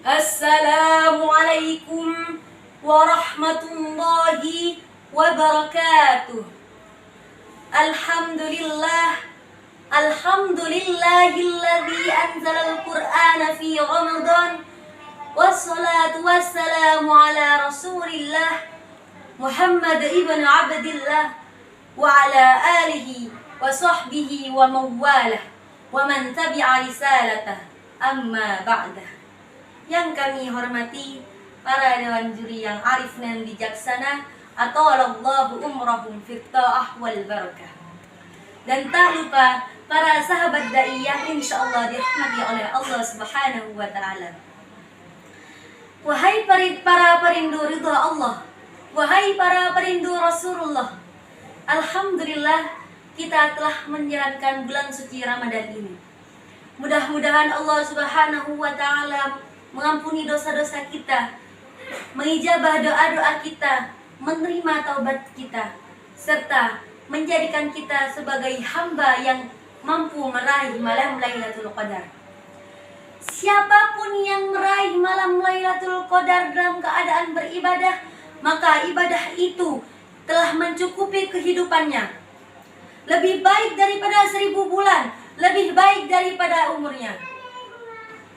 Assalamualaikum warahmatullahi wabarakatuh. Alhamdulillahilladzi anzalal qur'ana fi Ramadan. Wassalatu wassalamu ala Rasulillah Muhammad ibn Abdillah wa ala alihi wa sahbihi wa mawalah wa man tabi'a risalatah, amma ba'dah. Yang kami hormati para dewan juri yang arif dan bijaksana, atalallahu umrahum fit ta'ah wal barakah. Dan tak lupa para sahabat dai yang insyaallah dirahmati oleh Allah Subhanahu wa taala. Wahai para perindu ridha Allah, wahai para perindu Rasulullah, alhamdulillah kita telah menjalankan bulan suci Ramadan ini. Mudah-mudahan Allah Subhanahu wa taala mengampuni dosa-dosa kita, mengijabah doa-doa kita, menerima taubat kita, serta menjadikan kita sebagai hamba yang mampu meraih malam Lailatul Qadar. Siapapun yang meraih malam Lailatul Qadar dalam keadaan beribadah, maka ibadah itu telah mencukupi kehidupannya. Lebih baik daripada 1000 bulan, lebih baik daripada umurnya.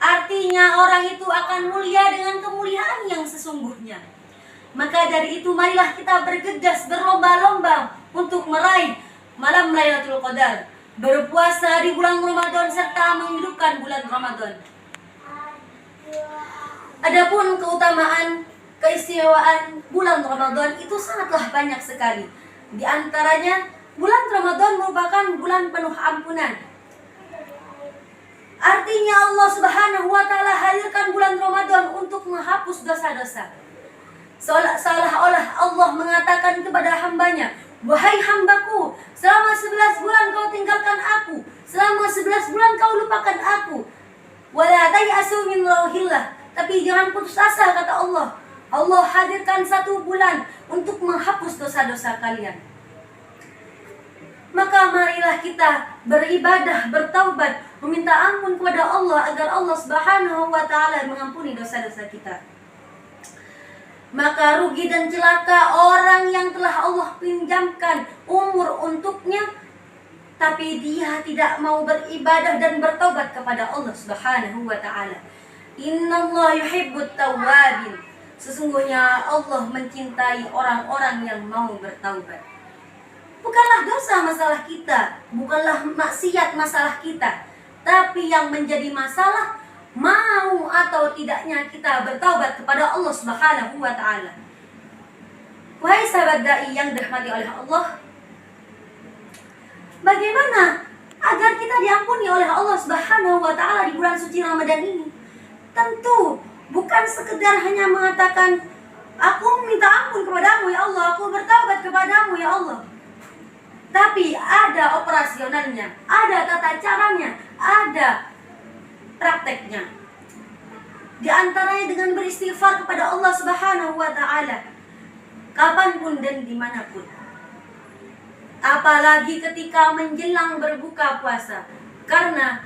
Artinya orang itu akan mulia dengan kemuliaan yang sesungguhnya. Maka dari itu marilah kita bergegas berlomba-lomba untuk meraih malam Lailatul Qadar, berpuasa di bulan Ramadan serta menghidupkan bulan Ramadan. Adapun keutamaan, keistimewaan bulan Ramadan itu sangatlah banyak sekali. Di antaranya, bulan Ramadan merupakan bulan penuh ampunan. Artinya Allah Subhanahu wa taala hadirkan bulan Ramadan untuk menghapus dosa-dosa. Seolah-olah Allah mengatakan kepada hambanya, "Wahai hambaku, selama 11 bulan kau tinggalkan aku, selama 11 bulan kau lupakan aku. Wala tayasu min rauhillah." Tapi jangan putus asa, kata Allah. Allah hadirkan 1 bulan untuk menghapus dosa-dosa kalian. Maka marilah kita beribadah, bertaubat, meminta ampun kepada Allah agar Allah Subhanahu wa taala mengampuni dosa-dosa kita. Maka rugi dan celaka orang yang telah Allah pinjamkan umur untuknya, tapi dia tidak mau beribadah dan bertaubat kepada Allah Subhanahu wa taala. Innallaha yuhibbut tawwabin. Sesungguhnya Allah mencintai orang-orang yang mau bertaubat. Bukanlah dosa masalah kita, bukanlah maksiat masalah kita, tapi yang menjadi masalah mau atau tidaknya kita bertaubat kepada Allah Subhanahu wa taala. Wahai sahabat dai yang dirahmati oleh Allah, bagaimana agar kita diampuni oleh Allah Subhanahu wa taala di bulan suci Ramadan ini? Tentu bukan sekedar hanya mengatakan, "Aku minta ampun kepadamu ya Allah, aku bertaubat kepadamu ya Allah." Tapi ada operasionalnya, ada tata caranya, ada prakteknya. Di antaranya dengan beristighfar kepada Allah Subhanahu wa taala kapanpun dan dimanapun. Apalagi ketika menjelang berbuka puasa, karena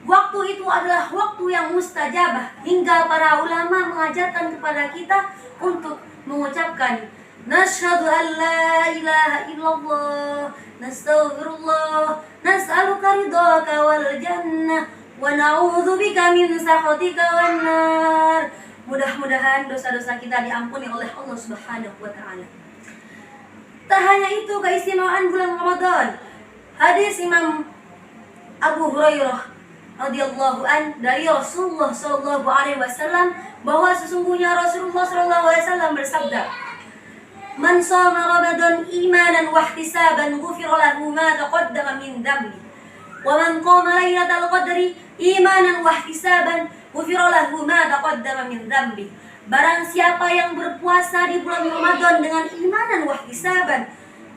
waktu itu adalah waktu yang mustajabah, hingga para ulama mengajarkan kepada kita untuk mengucapkan nasyhadu an la ilaha illallah, nastaghfirullah, nas'aluka ridhaka wal jannah, wa na'udzubika min sakhatika wan nar. Mudah-mudahan dosa-dosa kita diampuni oleh Allah Subhanahu wa taala. Tak hanya itu keistimewaan bulan Ramadan. Hadis Imam Abu Hurairah radhiyallahu an dari Rasulullah sallallahu alaihi wasallam bahwa sesungguhnya Rasulullah sallallahu alaihi wasallam bersabda, "Man shoma Ramadan imanan wa ihtisaban ghufira lahu ma taqaddama min dhanbi. Wa man qama lailatal qadri imanan wa ihtisaban ghufira lahu ma taqaddama min dhanbi." Barang siapa yang berpuasa di bulan Ramadan dengan imanan wa ihtisaban,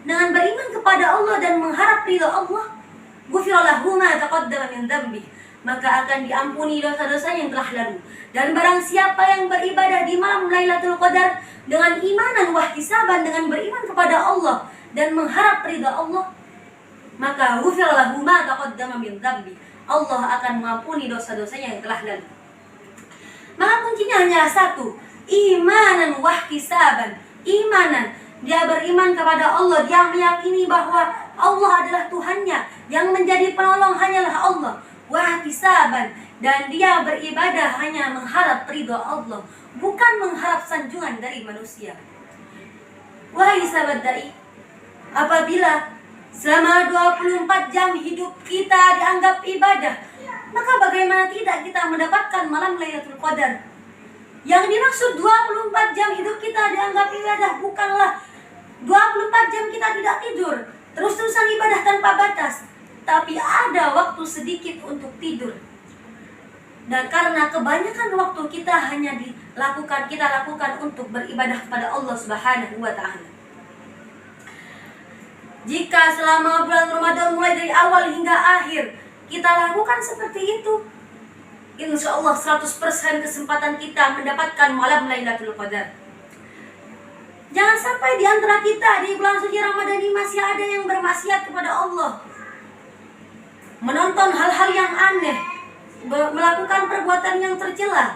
dengan beriman kepada Allah dan mengharap ridha Allah, ghufira lahu ma taqaddama min dhanbi, maka akan diampuni dosa-dosa yang telah lalu. Dan barang siapa yang beribadah di malam Lailatul Qadar dengan imanan wa ihtisaban, dengan beriman kepada Allah dan mengharap ridha Allah, maka ghufira lahu ma taqaddama min dhanbi, Allah akan mengampuni dosa-dosanya yang telah lalu. Maka kuncinya hanyalah satu, imanan wahtisaban. Imanan, dia beriman kepada Allah, dia meyakini bahwa Allah adalah Tuhannya, yang menjadi penolong hanyalah Allah. Wahtisaban, dan dia beribadah hanya mengharap ridha Allah, bukan mengharap sanjungan dari manusia. Wahai sahabat dai, apabila selama 24 jam hidup kita dianggap ibadah, maka bagaimana tidak kita mendapatkan malam Lailatul Qadar? Yang dimaksud 24 jam hidup kita dianggap ibadah bukanlah 24 jam kita tidak tidur, terus-terusan ibadah tanpa batas, tapi ada waktu sedikit untuk tidur. Dan karena kebanyakan waktu kita hanya kita lakukan untuk beribadah kepada Allah Subhanahu wa taala. Jika selama bulan Ramadan mulai dari awal hingga akhir kita lakukan seperti itu, insya Allah 100% kesempatan kita mendapatkan malam Lailatul Qadar. Jangan sampai di antara kita di bulan suci Ramadan ini masih ada yang bermaksiat kepada Allah, menonton hal-hal yang aneh, melakukan perbuatan yang tercela.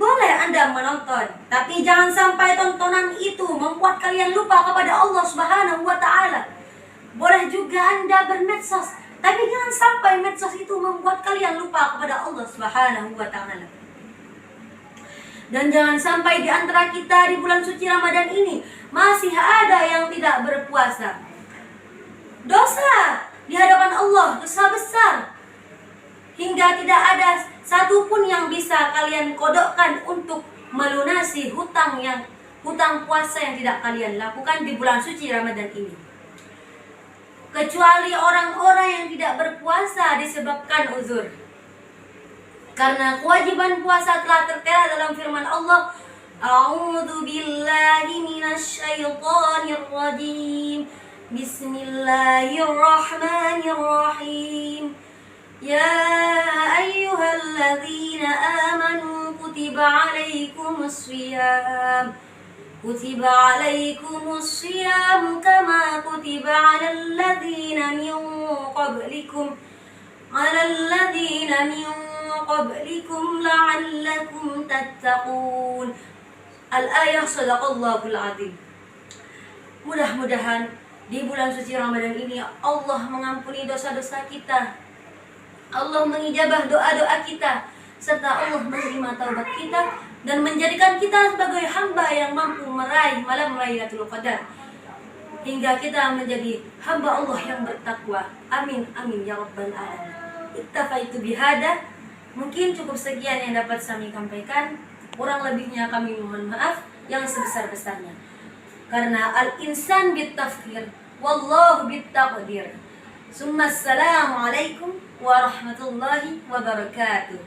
Boleh Anda menonton, tapi jangan sampai tontonan itu membuat kalian lupa kepada Allah Subhanahu wa taala. Boleh juga Anda bermedsos, tapi jangan sampai medsos itu membuat kalian lupa kepada Allah Subhanahu wa taala. Dan jangan sampai di antara kita di bulan suci Ramadan ini masih ada yang tidak berpuasa. Dosa di hadapan Allah, dosa besar, hingga tidak ada satupun yang bisa kalian kodokkan untuk melunasi hutang puasa yang tidak kalian lakukan di bulan suci Ramadan ini. Kecuali orang-orang yang tidak berpuasa disebabkan uzur. Karena kewajiban puasa telah tertera dalam firman Allah, A'udzu billahi minasyaitonir rajim. Bismillahirrahmanirrahim. Ya ayyuhalladzina amanu kutiba alaikumus shiyam. كتب عليكم الصيام كما كتب على الذين من قبلكم لعلكم تتقون. Al-ayah Sadaqallahul Azim. Mudah-mudahan di bulan suci Ramadan ini Allah mengampuni dosa-dosa kita, Allah mengijabah doa-doa kita, serta Allah menerima taubat kita dan menjadikan kita sebagai hamba yang mampu meraih malam Lailatul Qadar, hingga kita menjadi hamba Allah yang bertakwa. Amin amin ya rabbal alamin. Iktafaitu bihada. Mungkin cukup sekian yang dapat kami sampaikan. Kurang lebihnya kami mohon maaf yang sebesar-besarnya. Karena al-insan bitafkir, wallahu bittaqdir. Assalamualaikum warahmatullahi wabarakatuh.